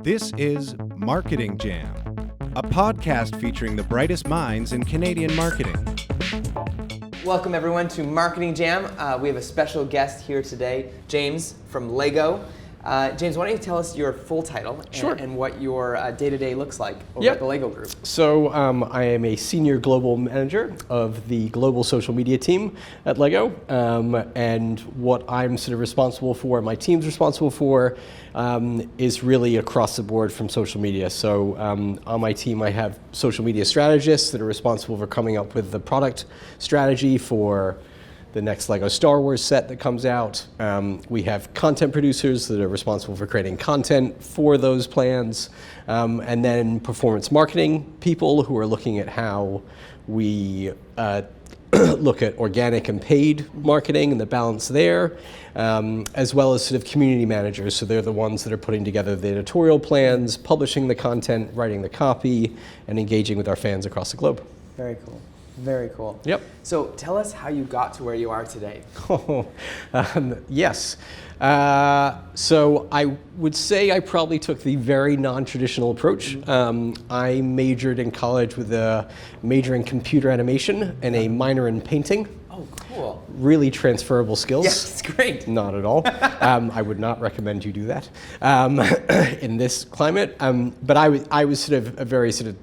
This is Marketing Jam, a podcast featuring the brightest minds in Canadian marketing. Welcome everyone to Marketing Jam. We have a special guest here today, James from Lego. James, why don't you tell us your full title and what your day-to-day looks like over at the Lego Group? So I am a senior global manager of the global social media team at Lego, and what I'm sort of responsible for, my team's responsible for, is really across the board from social media. So on my team I have social media strategists that are responsible for coming up with the product strategy for the next Lego Star Wars set that comes out. We have content producers that are responsible for creating content for those plans, and then performance marketing people who are looking at how we look at organic and paid marketing and the balance there, as well as sort of community managers. So they're the ones that are putting together the editorial plans, publishing the content, writing the copy, and engaging with our fans across the globe. Very cool. Very cool. Yep. So tell us how you got to where you are today. Yes. So I would say I probably took the very non-traditional approach. I majored in college with a major in computer animation and a minor in painting. Oh, cool. Really transferable skills. Yes, it's great. Not at all. I would not recommend you do that in this climate. But I was sort of a very sort of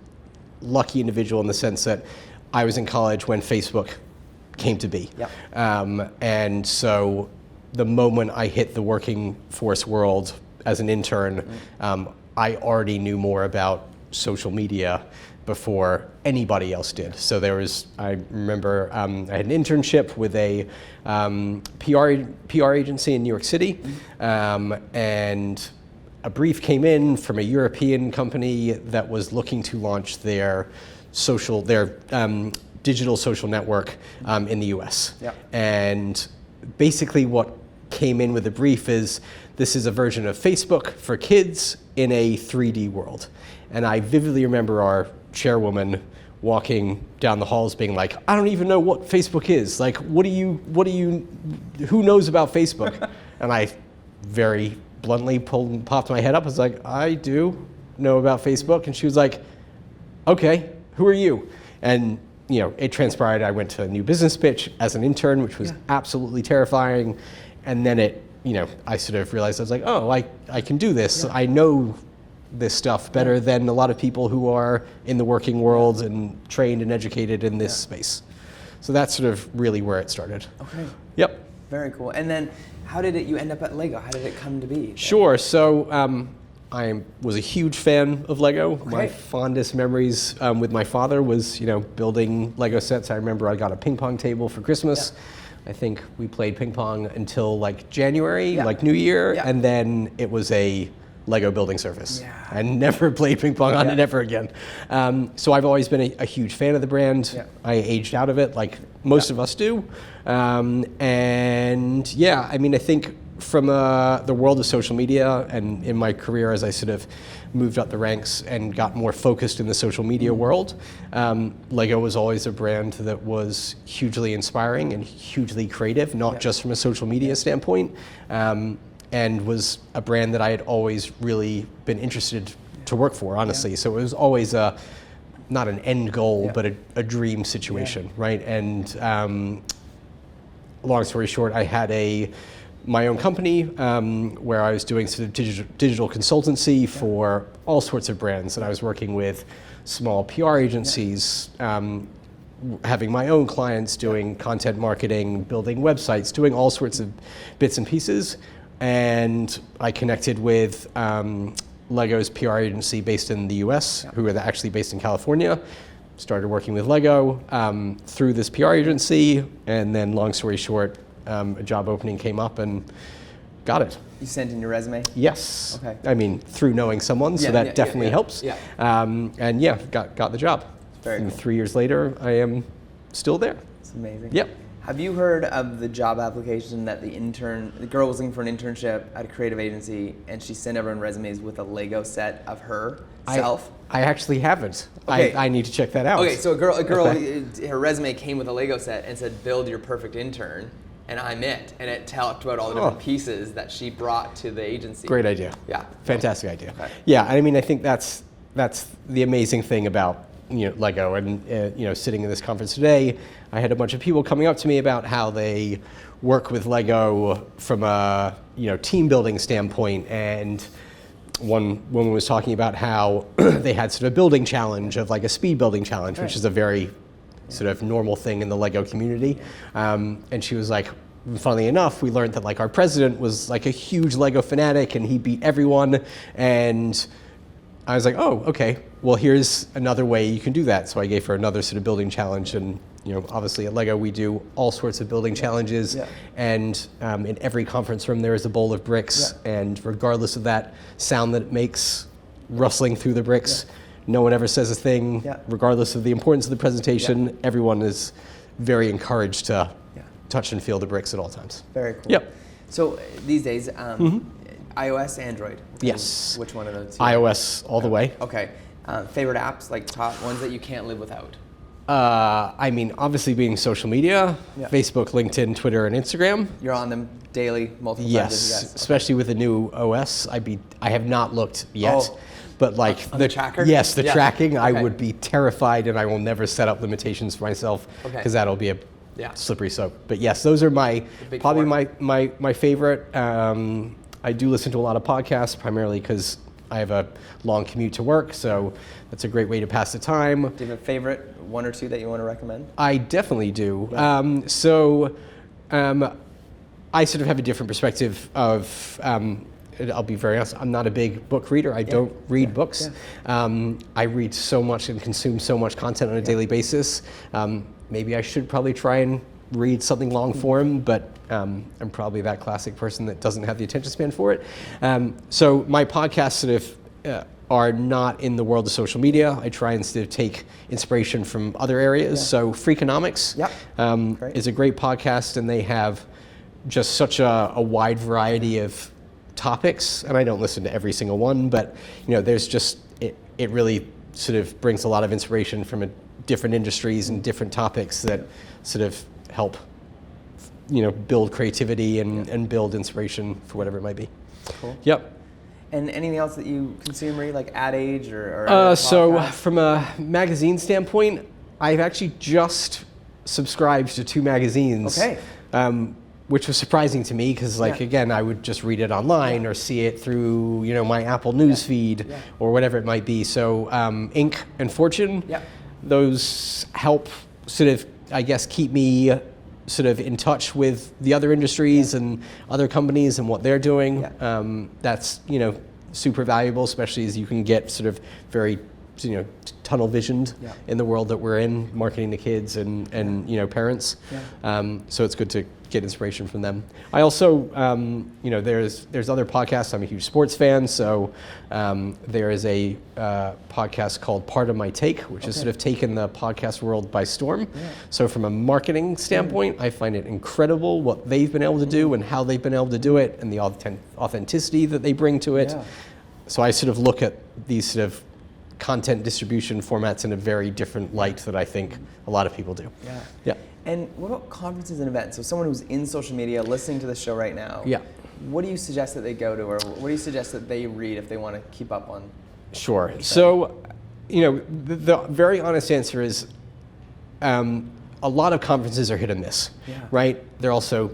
lucky individual in the sense that I was in college when Facebook came to be. Yep. And so the moment I hit the working force world as an intern, I already knew more about social media before anybody else did. So I remember I had an internship with a PR agency in New York City, and a brief came in from a European company that was looking to launch their digital social network in the US. Yep. And basically what came in with the brief is, this is a version of Facebook for kids in a 3D world. And I vividly remember our chairwoman walking down the halls being like, I don't even know what Facebook is. Like, who knows about Facebook? And I very bluntly popped my head up. I was like, I do know about Facebook. And she was like, okay, who are you? And it transpired I went to a new business pitch as an intern, which was absolutely terrifying. And then I sort of realized, I was like, oh, I can do this. I know this stuff better than a lot of people who are in the working world and trained and educated in this space. So that's sort of really where it started. Okay. Yep. Very cool. And then how did you end up at Lego? How did it come to be? Sure. So I was a huge fan of Lego. Okay. My fondest memories with my father was, building Lego sets. I remember I got a ping pong table for Christmas. I think we played ping pong until like January, like New Year, and then it was a Lego building service. Yeah. I never played ping pong on it ever again. So I've always been a huge fan of the brand. Yeah. I aged out of it like most of us do. I think from the world of social media and in my career as I sort of moved up the ranks and got more focused in the social media world, Lego was always a brand that was hugely inspiring and hugely creative, not just from a social media standpoint, and was a brand that I had always really been interested to work for, honestly. So it was always not an end goal, but a dream situation, right? And long story short, I had my own company where I was doing sort of digital consultancy for all sorts of brands, and I was working with small PR agencies, having my own clients, doing content marketing, building websites, doing all sorts of bits and pieces. And I connected with Lego's PR agency based in the US, who are actually based in California. Started working with Lego through this PR agency, and then long story short, a job opening came up and got it. You sent in your resume? Yes. Okay. I mean, through knowing someone, so that definitely helps. Yeah. Got the job. Very cool. 3 years later, I am still there. It's amazing. Yep. Have you heard of the job application that the girl was looking for an internship at a creative agency, and she sent everyone resumes with a Lego set of herself? I actually haven't. Okay. I need to check that out. Okay, so a girl, her resume came with a Lego set and said, "Build your perfect intern," and I'm it. And it talked about all the different pieces that she brought to the agency. Great idea. Yeah. Fantastic idea. Okay. Yeah, I mean, I think that's the amazing thing about Lego, and sitting in this conference today, I had a bunch of people coming up to me about how they work with Lego from a team building standpoint, and one woman was talking about how they had sort of a building challenge of like a speed building challenge, which is a very sort of normal thing in the Lego community, and she was like, funnily enough, we learned that like our president was like a huge Lego fanatic and he beat everyone, and I was like, oh, okay, well, here's another way you can do that. So I gave her another sort of building challenge, and obviously at Lego we do all sorts of building challenges, and in every conference room there is a bowl of bricks, and regardless of that sound that it makes rustling through the bricks, no one ever says a thing, regardless of the importance of the presentation. Everyone is very encouraged to touch and feel the bricks at all times. Very cool. Yep. So these days, iOS, Android? Yes. Which one of those? iOS all the way. Okay. Favorite apps, like top ones that you can't live without? I mean, obviously being social media, Facebook, LinkedIn, Twitter, and Instagram. You're on them daily, multiple times? Yes, especially with the new OS. I have not looked yet, but like the tracker? Yes, the tracking. I would be terrified, and I will never set up limitations for myself because that'll be a slippery slope. But yes, those are probably my favorite. I do listen to a lot of podcasts, primarily because I have a long commute to work, so that's a great way to pass the time. Do you have a favorite, one or two that you want to recommend? I definitely do. I sort of have a different perspective of, I'll be very honest, I'm not a big book reader. I don't read books. I read so much and consume so much content on a daily basis. Maybe I should probably try and read something long form, but I'm probably that classic person that doesn't have the attention span for it. So my podcasts sort of are not in the world of social media. I try and sort of take inspiration from other areas. So Freakonomics is a great podcast, and they have just such a wide variety of topics. And I don't listen to every single one, but there's just it really sort of brings a lot of inspiration from different industries and different topics that sort of help build creativity and build inspiration for whatever it might be. Cool. Yep. And anything else that you consume, read, like Ad Age or so from a magazine standpoint, I've actually just subscribed to 2 magazines. Okay. Which was surprising to me because, again, I would just read it online or see it through, my Apple News feed or whatever it might be. So Inc. and Fortune, those help sort of, I guess, keep me sort of in touch with the other industries and other companies and what they're doing. That's, super valuable, especially as you can get sort of very, tunnel visioned in the world that we're in, marketing to kids and parents. So it's good to get inspiration from them. I also, there's other podcasts. I'm a huge sports fan, so there is a podcast called Part of My Take, which has sort of taken the podcast world by storm. So from a marketing standpoint, I find it incredible what they've been able to do and how they've been able to do it and the authenticity that they bring to it. So I sort of look at these sort of content distribution formats in a very different light that I think a lot of people do. Yeah. And what about conferences and events? So someone who's in social media listening to the show right now, what do you suggest that they go to, or what do you suggest that they read if they want to keep up on? Sure. So, the very honest answer is a lot of conferences are hit and miss, right? They're also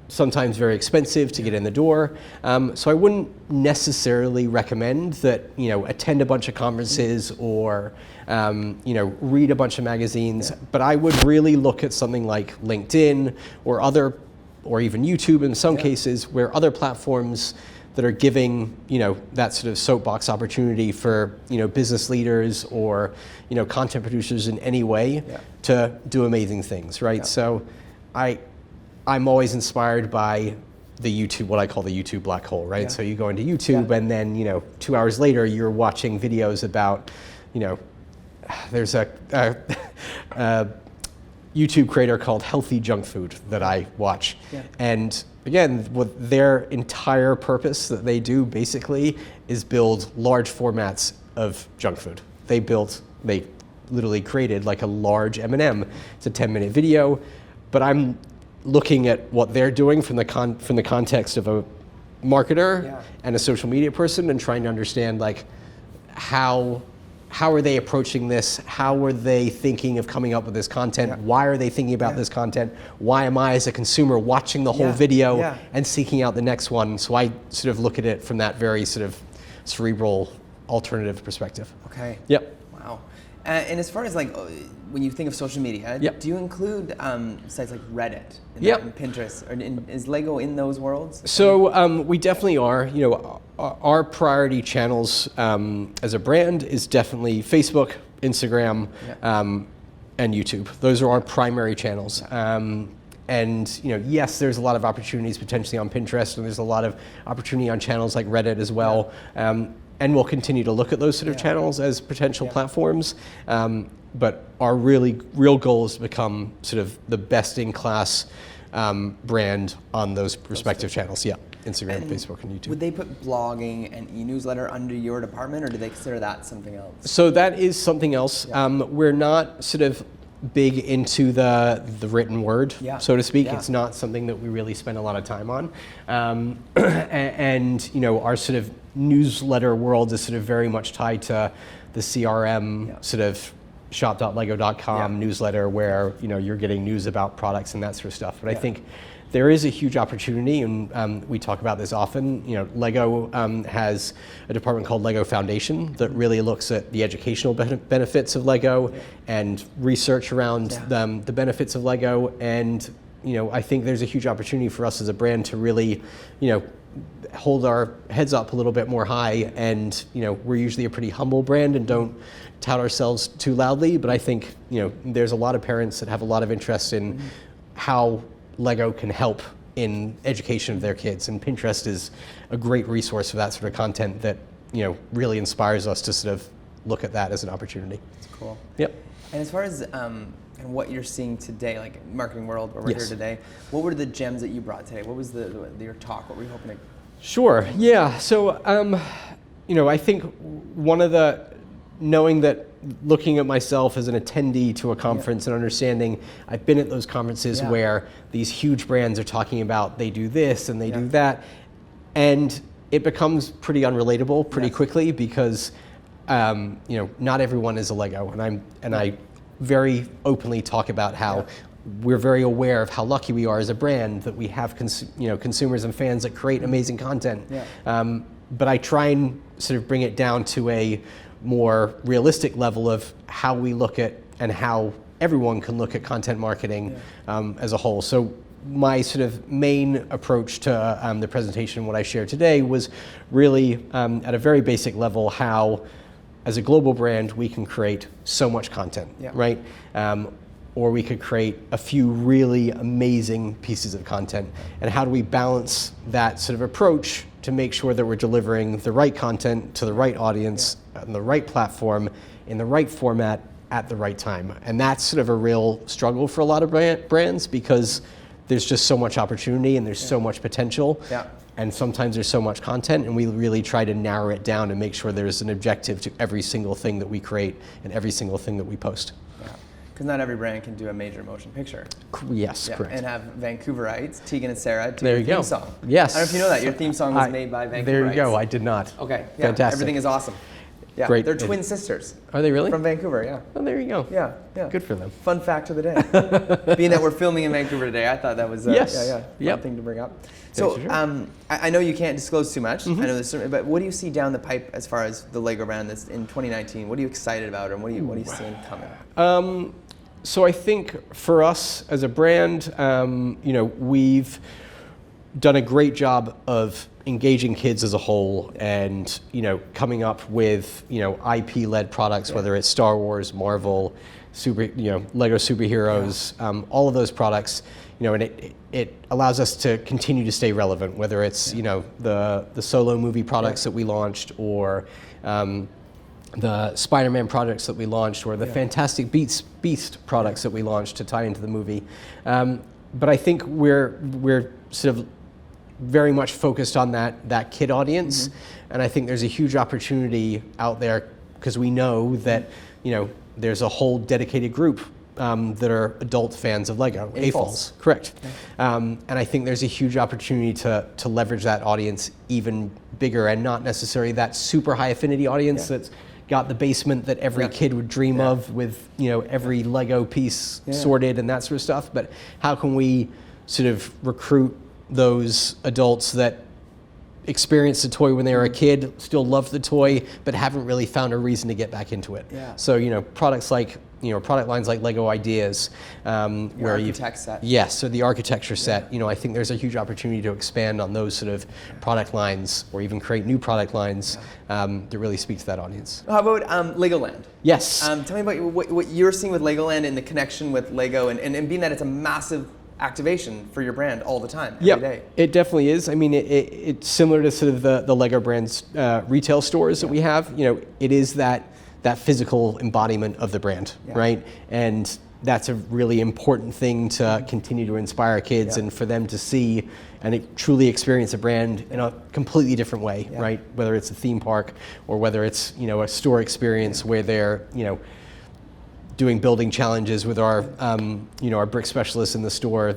sometimes very expensive to get in the door. So I wouldn't necessarily recommend that, attend a bunch of conferences or, read a bunch of magazines, but I would really look at something like LinkedIn or even YouTube in some cases, where other platforms that are giving, that sort of soapbox opportunity for, business leaders or, content producers in any way to do amazing things, right? So I'm always inspired by the YouTube, what I call the YouTube black hole, right? So you go into YouTube and then, 2 hours later, you're watching videos about, there's a YouTube creator called Healthy Junk Food that I watch. And again, what their entire purpose that they do basically is build large formats of junk food. They literally created like a large M&M. It's a 10-minute video, but looking at what they're doing from the context of a marketer and a social media person, and trying to understand like how are they approaching this? How are they thinking of coming up with this content? Why are they thinking about this content? Why am I as a consumer watching the whole video and seeking out the next one? So I sort of look at it from that very sort of cerebral alternative perspective. Okay. Yep. Wow. And as far as like when you think of social media, do you include sites like Reddit and Pinterest, or is Lego in those worlds? So we definitely are. You know, our priority channels as a brand is definitely Facebook, Instagram, and YouTube. Those are our primary channels. And you know, yes, there's a lot of opportunities potentially on Pinterest, and there's a lot of opportunity on channels like Reddit as well. And we'll continue to look at those sort of channels as potential platforms. But our real goal is to become sort of the best-in-class brand on those respective channels. Yeah, Instagram, Facebook, and YouTube. Would they put blogging and e-newsletter under your department, or do they consider that something else? So that is something else. We're not sort of big into the written word, so to speak. It's not something that we really spend a lot of time on. And you know, our sort of newsletter world is sort of very much tied to the CRM sort of shop.lego.com newsletter, where you know, you're getting news about products and that sort of stuff. But I think there is a huge opportunity, and we talk about this often. You know, Lego has a department called Lego Foundation that really looks at the educational benefits of Lego and research around the benefits of Lego. And you know, I think there's a huge opportunity for us as a brand to really, you know, hold our heads up a little bit more high. And you know, we're usually a pretty humble brand and don't tout ourselves too loudly. But I think, you know, there's a lot of parents that have a lot of interest in how Lego can help in education of their kids, and Pinterest is a great resource for that sort of content that, you know, really inspires us to sort of look at that as an opportunity. That's cool. Yep. And as far as and what you're seeing today, like marketing world, where we're here today, what were the gems that you brought today? What was your talk? What were you hoping to? Sure. Yeah. So, you know, I think one of the, knowing that, looking at myself as an attendee to a conference and understanding, I've been at those conferences where these huge brands are talking about they do this and they do that, and it becomes pretty unrelatable pretty quickly, because you know, not everyone is a Lego, and I very openly talk about how we're very aware of how lucky we are as a brand that we have consumers and fans that create amazing content. But I try and sort of bring it down to a more realistic level of how we look at and how everyone can look at content marketing as a whole. So my sort of main approach to the presentation, what I shared today, was really at a very basic level how, as a global brand, we can create so much content, right? Or we could create a few really amazing pieces of content. And how do we balance that sort of approach to make sure that we're delivering the right content to the right audience on the right platform in the right format at the right time? And that's sort of a real struggle for a lot of brands, because there's just so much opportunity and there's so much potential. And sometimes there's so much content, and we really try to narrow it down and make sure there's an objective to every single thing that we create and every single thing that we post. Because not every brand can do a major motion picture. Yes, correct. And have Vancouverites, Tegan and Sarah, do there your you theme go. song. Yes. I don't know if you know that. Your theme song was made by Vancouverites. There you go. I did not. Okay. Yeah. Fantastic. Everything is awesome. Yeah. Great. They're twin sisters. Are they really? From Vancouver, Oh, there you go. Yeah. Good for them. Fun fact of the day. Being that we're filming in Vancouver today, I thought that was fun thing to bring up. So I know you can't disclose too much. I know this, but what do you see down the pipe as far as the Lego brand that's in 2019? What are you excited about, and what are you seeing coming? So I think for us as a brand, you know, we've done a great job of engaging kids as a whole, and you know, coming up with, you know, IP-led products, whether it's Star Wars, Marvel, Lego superheroes, all of those products, you know, and it allows us to continue to stay relevant, whether it's you know, the Solo movie products that we launched, or the Spider-Man products that we launched, or the Fantastic Beast products that we launched to tie into the movie. But I think we're sort of very much focused on that kid audience, and I think there's a huge opportunity out there, because we know that, you know, there's a whole dedicated group that are adult fans of Lego. AFOLs, correct. And I think there's a huge opportunity to leverage that audience even bigger, and not necessarily that super high affinity audience that's got the basement that every kid would dream of, with every Lego piece sorted and that sort of stuff. But how can we sort of recruit those adults that experienced the toy when they were a kid, still love the toy, but haven't really found a reason to get back into it? So product lines like Lego Ideas, where architect set. Yes, so the architecture set. I think there's a huge opportunity to expand on those sort of product lines, or even create new product lines that really speak to that audience. How about Legoland? Yes. Tell me about what you're seeing with Legoland and the connection with Lego, and being that it's a massive activation for your brand all the time, every day. It definitely is. I mean, it's similar to sort of the Lego brand's retail stores that we have. It is that physical embodiment of the brand, right? And that's a really important thing to continue to inspire kids and for them to see and truly experience a brand in a completely different way, right? Whether it's a theme park or whether it's a store experience where they're doing building challenges with our our brick specialists in the store.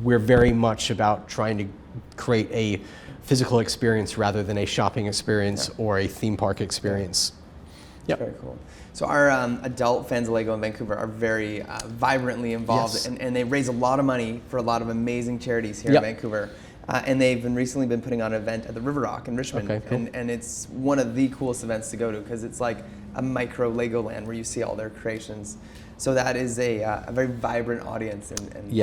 We're very much about trying to create a physical experience rather than a shopping experience or a theme park experience. Very cool. So our adult fans of Lego in Vancouver are very vibrantly involved, and they raise a lot of money for a lot of amazing charities here in Vancouver. And they've recently been putting on an event at the River Rock in Richmond, and it's one of the coolest events to go to, because it's like a micro Legoland where you see all their creations. So that is a very vibrant audience. And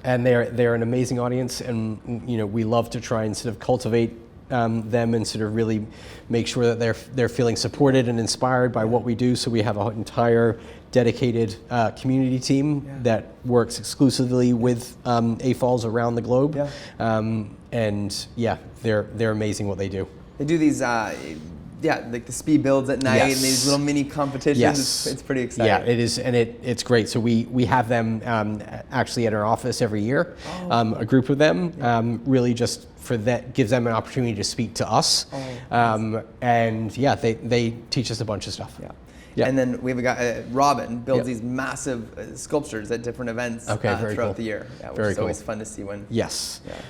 and they're an amazing audience, and we love to try and sort of cultivate them and sort of really make sure that they're feeling supported and inspired by what we do. So we have an entire dedicated community team that works exclusively with AFOLs around the globe. And they're amazing what they do. They do these like the speed builds at night and these little mini competitions. It's pretty exciting. Yeah, it is, and it's great. So we have them actually at our office every year, a group of them, really just for that, gives them an opportunity to speak to us. And they teach us a bunch of stuff. And then we have a guy, Robin, builds these massive sculptures at different events throughout the year, which is always fun to see when.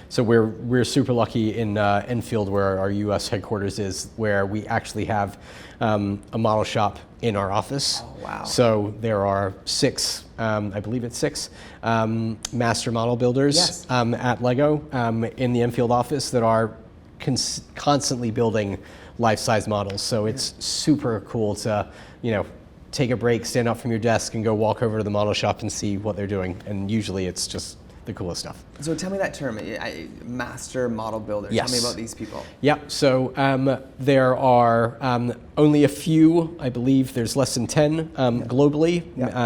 So we're super lucky in Enfield, where our U.S. headquarters is, where we actually have a model shop in our office. So there are six, I believe it's six, master model builders at Lego in the Enfield office that are constantly building life-size models. So it's super cool to take a break, stand up from your desk, and go walk over to the model shop and see what they're doing. And usually it's just the coolest stuff. So tell me that term, master model builder. Tell me about these people. So there are only a few, I believe there's less than 10 globally,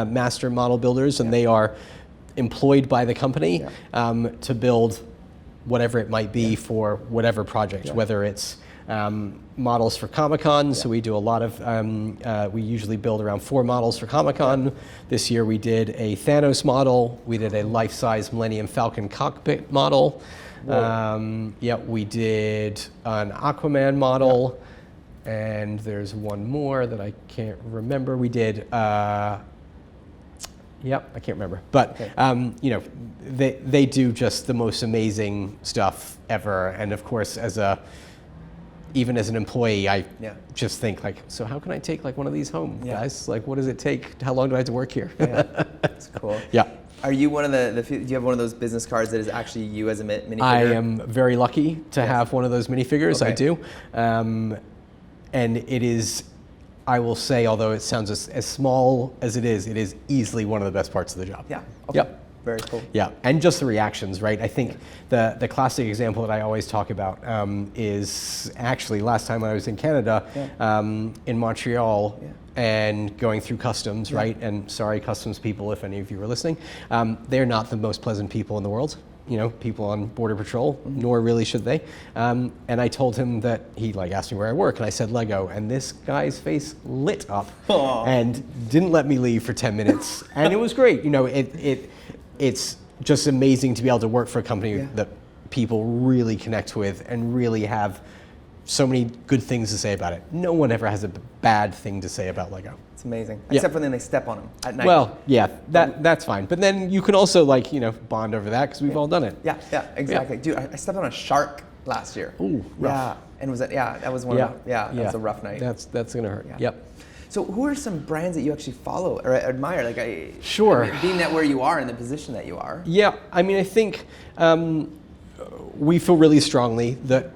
master model builders, and they are employed by the company to build whatever it might be for whatever project, whether it's models for Comic-Con. So we do a lot of, we usually build around 4 models for Comic-Con. This year we did a Thanos model. We did a life-size Millennium Falcon cockpit model. We did an Aquaman model. And there's one more that I can't remember. We did, I can't remember. But, they do just the most amazing stuff ever. And of course, even as an employee, I just think so how can I take one of these home, guys? What does it take? How long do I have to work here? That's cool. Are you one of do you have one of those business cards that is actually you as a minifigure? I am very lucky to have one of those minifigures. I do. And it is, I will say, although it sounds as small as it is easily one of the best parts of the job. Very cool. And just the reactions, right? I think the classic example that I always talk about is actually last time I was in Canada, in Montreal, and going through customs, right? And sorry, customs people, if any of you are listening, they're not the most pleasant people in the world. People on Border Patrol, nor really should they. And I told him that he asked me where I work, and I said Lego, and this guy's face lit up and didn't let me leave for 10 minutes. And it was great. It's just amazing to be able to work for a company that people really connect with and really have so many good things to say about it. No one ever has a bad thing to say about Lego. It's amazing. Yeah. Except for when they step on them at night. Well, yeah, that's fine. But then you can also bond over that because we've all done it. Yeah, exactly. Dude, I stepped on a shark last year. Ooh, rough. Yeah, and that was one of that was a rough night. That's gonna hurt. Yeah. Yep. So who are some brands that you actually follow or admire? Sure. Being that where you are in the position that you are. Yeah, I mean, I think we feel really strongly that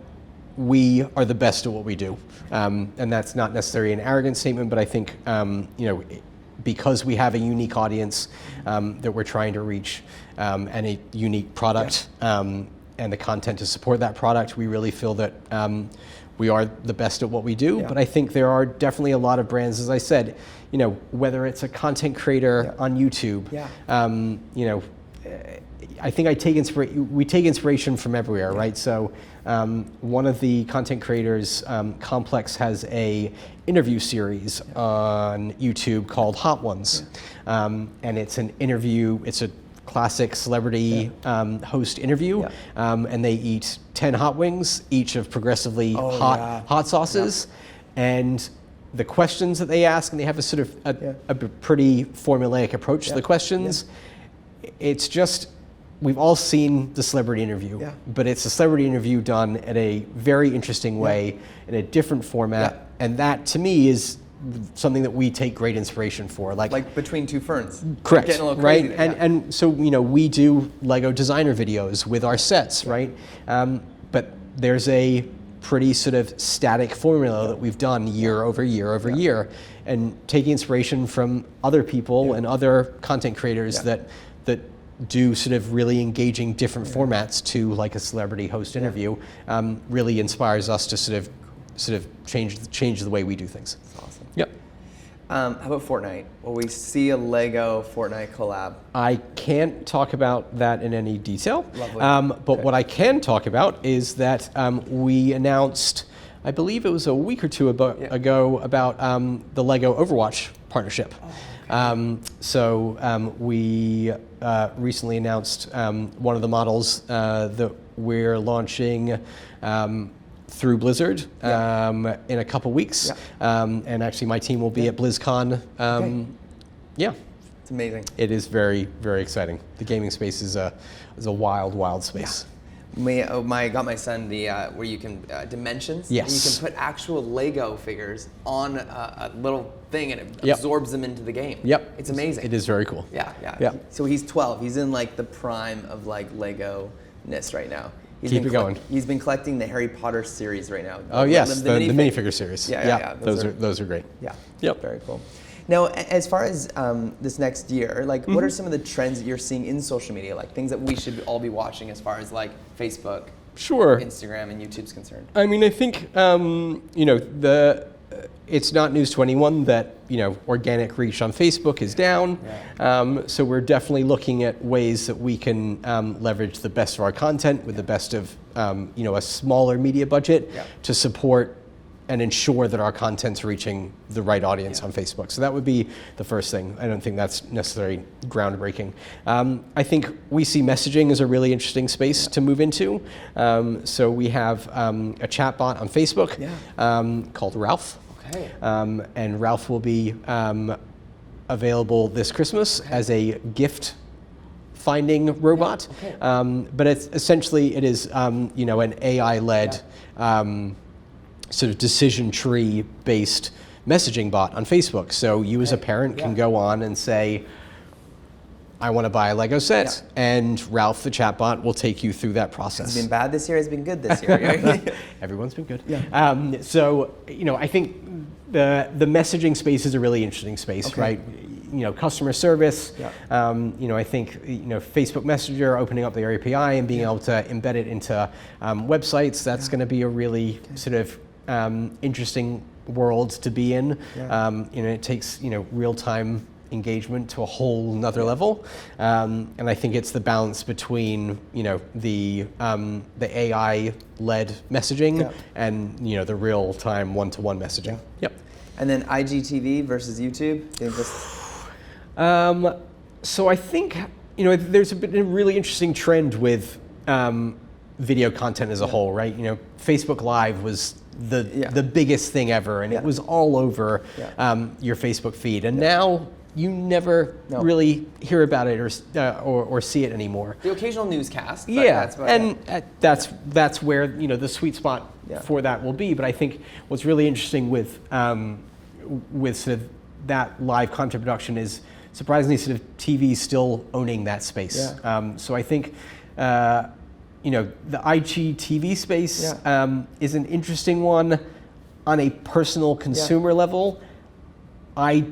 we are the best at what we do. And that's not necessarily an arrogant statement, but I think, because we have a unique audience that we're trying to reach and a unique product and the content to support that product, we really feel that we are the best at what we do. But I think there are definitely a lot of brands, as I said, whether it's a content creator on YouTube, I think we take inspiration from everywhere, right? So one of the content creators, Complex, has a interview series on YouTube called Hot Ones. And it's an interview, it's a classic celebrity host interview, and they eat 10 hot wings, each of progressively hot sauces. And the questions that they ask, and they have a sort of a pretty formulaic approach to the questions. It's just, we've all seen the celebrity interview, but it's a celebrity interview done in a very interesting way, in a different format, and that to me is something that we take great inspiration for. Like Between Two Ferns. Correct, Getting a little right? crazy there, And so, we do Lego designer videos with our sets, right? But there's a pretty sort of static formula that we've done year over year over year, and taking inspiration from other people and other content creators that do sort of really engaging different formats to like a celebrity host interview really inspires us to sort of change the way we do things. That's awesome. Yep. How about Fortnite? Will we see a Lego Fortnite collab? I can't talk about that in any detail. Lovely. But what I can talk about is that we announced, I believe it was a week or two ago, about the Lego Overwatch partnership. So we recently announced one of the models that we're launching through Blizzard in a couple weeks. And actually my team will be at BlizzCon. Yeah. It's amazing. It is very, very exciting. The gaming space is a wild, wild space. I got my son the where you can dimensions. Yes. And you can put actual Lego figures on a little thing, and it absorbs them into the game. Yep. It's amazing. It is very cool. Yeah. So he's 12. He's in like the prime of like Lego-ness right now. Keep it going. He's been collecting the Harry Potter series right now. Oh yes, the minifigure series. Yeah. Those are great. Yeah. Yep. Very cool. Now, as far as this next year, like, what are some of the trends that you're seeing in social media, like things that we should all be watching as far as like Facebook, Instagram, and YouTube's concerned? I mean, I think it's not news to anyone that organic reach on Facebook is down. So we're definitely looking at ways that we can leverage the best of our content with the best of a smaller media budget to support and ensure that our content's reaching the right audience on Facebook. So that would be the first thing. I don't think that's necessarily groundbreaking. I think we see messaging as a really interesting space to move into. So we have a chatbot on Facebook called Ralph. Okay. And Ralph will be available this Christmas as a gift finding robot. But it's essentially, it is an AI-led sort of decision tree based messaging bot on Facebook. So you as a parent can go on and say, I want to buy a Lego set, and Ralph the chatbot will take you through that process. It's been bad this year, it's been good this year. Everyone's been good. So I think the messaging space is a really interesting space, right? Customer service. I think Facebook Messenger opening up their API and being able to embed it into websites. That's going to be a really sort of interesting world to be in. It takes real-time engagement to a whole nother level, and I think it's the balance between the AI-led messaging and the real-time one-to-one messaging. And then IGTV versus YouTube. So I think there's been a really interesting trend with video content as a whole, right? Facebook Live was the biggest thing ever, and it was all over your Facebook feed. And now you never really hear about it or see it anymore. The occasional newscast. That's where the sweet spot for that will be. But I think what's really interesting with sort of that live content production is surprisingly sort of TV still owning that space. So I think the IGTV space is an interesting one on a personal consumer level. I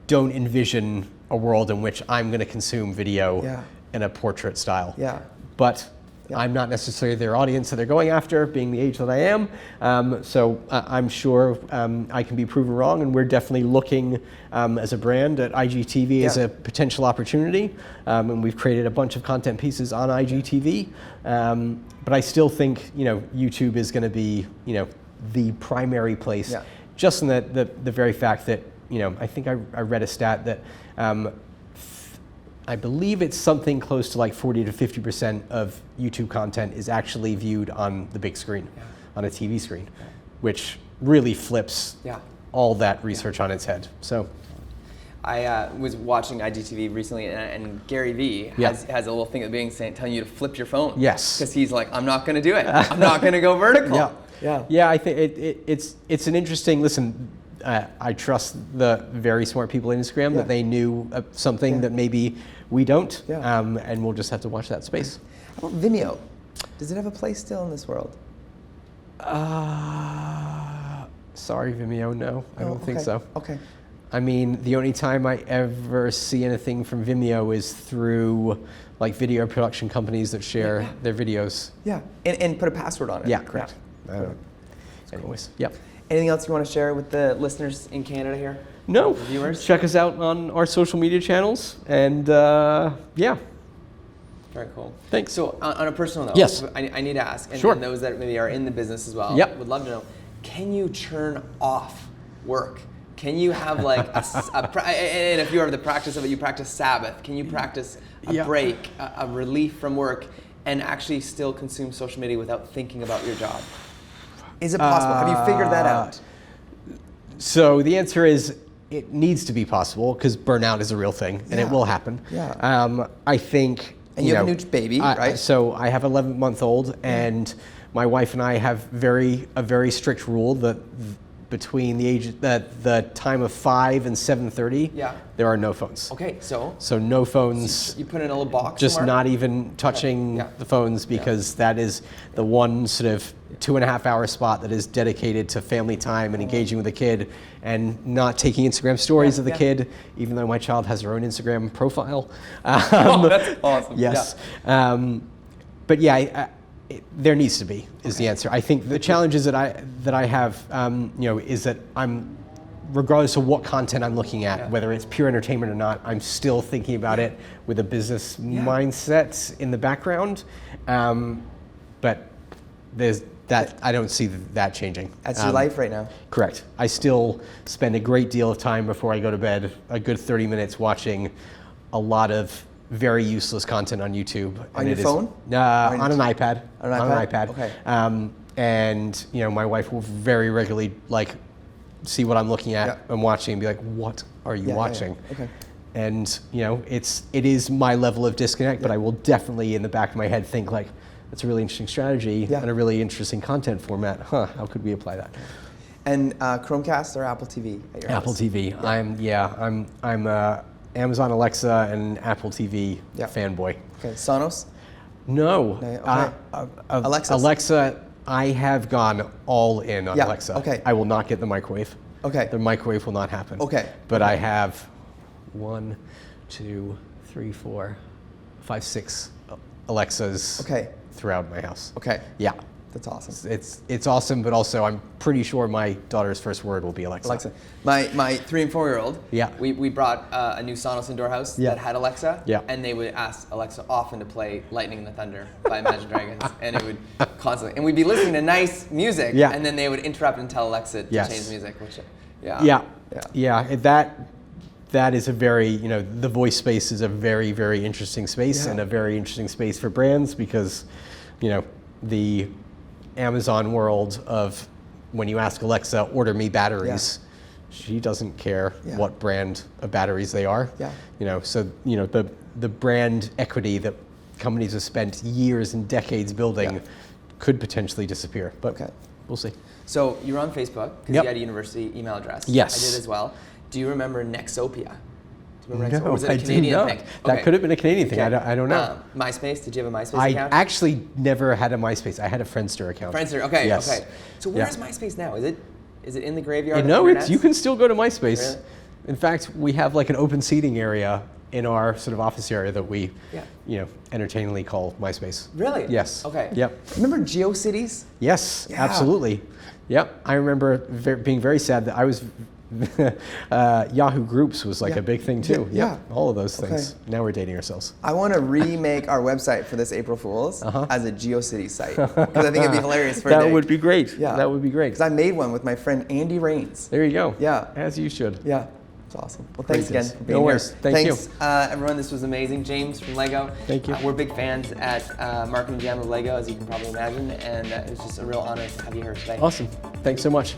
don't envision a world in which I'm going to consume video in a portrait style. But I'm not necessarily their audience that they're going after, being the age that I am. So I'm sure I can be proven wrong, and we're definitely looking as a brand at IGTV as a potential opportunity. And we've created a bunch of content pieces on IGTV. But I still think YouTube is going to be the primary place, just in the very fact that I think I read a stat that I believe it's something close to like 40 to 50% of YouTube content is actually viewed on the big screen, on a TV screen, which really flips all that research on its head. So, I was watching IGTV recently, and Gary Vee has a little thing at the beginning telling you to flip your phone. Yes. Because he's like, I'm not going to do it. I'm not going to go vertical. Yeah. I think it's an interesting listen. I trust the very smart people in Instagram that they knew something that maybe we don't, and we'll just have to watch that space. How about Vimeo? Does it have a place still in this world? Sorry, Vimeo, no, I don't think so. Okay. I mean, the only time I ever see anything from Vimeo is through like video production companies that share their videos. Yeah, and put a password on it. Yeah, correct. Anyways, Anything else you want to share with the listeners in Canada here? No. The viewers? Check us out on our social media channels, and Very cool. Thanks. So on a personal note, yes. I need to ask, and those that maybe are in the business as well, would love to know, can you turn off work? Can you have like and if you have the practice of it, you practice Sabbath, can you practice a break, a relief from work, and actually still consume social media without thinking about your job? Is it possible? Have you figured that out? So the answer is it needs to be possible, because burnout is a real thing, and it will happen. I think. And you have a new baby, right? So I have an 11-month-old, and my wife and I have a very strict rule that between the time of 5 and 7:30, there are no phones. Okay, so no phones. You put in a little box. Just somewhere? not even touching the phones, because that is the one sort of 2.5-hour spot that is dedicated to family time and engaging with the kid, and not taking Instagram stories of the kid, even though my child has her own Instagram profile. That's awesome. Yes. But there needs to be, is the answer. I think the challenges that I have, is that I'm, regardless of what content I'm looking at, whether it's pure entertainment or not, I'm still thinking about it with a business mindset in the background. But I don't see that changing. That's your life right now. Correct. I still spend a great deal of time before I go to bed, a good 30 minutes watching a lot of very useless content on YouTube. On your phone? On an iPad. On an iPad? Okay. And my wife will very regularly see what I'm looking at and watching, and be like, "What are you watching?" Okay. And it is my level of disconnect, but I will definitely in the back of my head think like, that's a really interesting strategy and a really interesting content format. How could we apply that? And Chromecast or Apple TV at your house? Apple TV. I'm Amazon Alexa and Apple TV fanboy. Okay, Sonos? No. Alexa. Alexa, I have gone all in on Alexa. Okay. I will not get the microwave. Okay. The microwave will not happen. Okay. But I have 1, 2, 3, 4, 5, 6 Alexas throughout my house. Okay. Yeah. That's awesome. It's awesome, but also I'm pretty sure my daughter's first word will be Alexa. Alexa. My 3 and 4-year-old. Yeah. We brought a new Sonos indoor house that had Alexa. Yeah. And they would ask Alexa often to play "Lightning and the Thunder" by Imagine Dragons, and it would constantly. And we'd be listening to nice music, and then they would interrupt and tell Alexa to change the music, which that is a very the voice space is a very, very interesting space and a very interesting space for brands, because the Amazon world of when you ask Alexa, order me batteries, she doesn't care what brand of batteries they are. Yeah. So the brand equity that companies have spent years and decades building could potentially disappear. But we'll see. So you're on Facebook because you had a university email address. Yes. I did as well. Do you remember Nexopia? No, or was it a I Canadian didn't know. thing? That could have been a Canadian thing. I don't know. MySpace? Did you have a MySpace I account? actually never had a MySpace. I had a Friendster account. Friendster. Okay. Yes. Okay. So where is MySpace now? Is it in the graveyard? No, of you can still go to MySpace. Really? In fact, we have like an open seating area in our sort of office area that we, entertainingly call MySpace. Really? Yes. Okay. Yep. Remember GeoCities? Yes, Yeah. absolutely. Yep. I remember being very sad that I was. Yahoo Groups was like a big thing too. Yeah. All of those things. Now we're dating ourselves. I want to remake our website for this April Fool's as a GeoCities site because I think it'd be hilarious for a day. That would be great. Yeah. That would be great. Because I made one with my friend Andy Raines. There you go. Yeah. As you should. Yeah. It's awesome. Well, thanks again for being No here. worries. Thanks, everyone. This was amazing. James from Lego. Thank you. We're big fans at Marketing Jam of Lego, as you can probably imagine, and it was just a real honor to have you here today. Awesome. Thanks so much.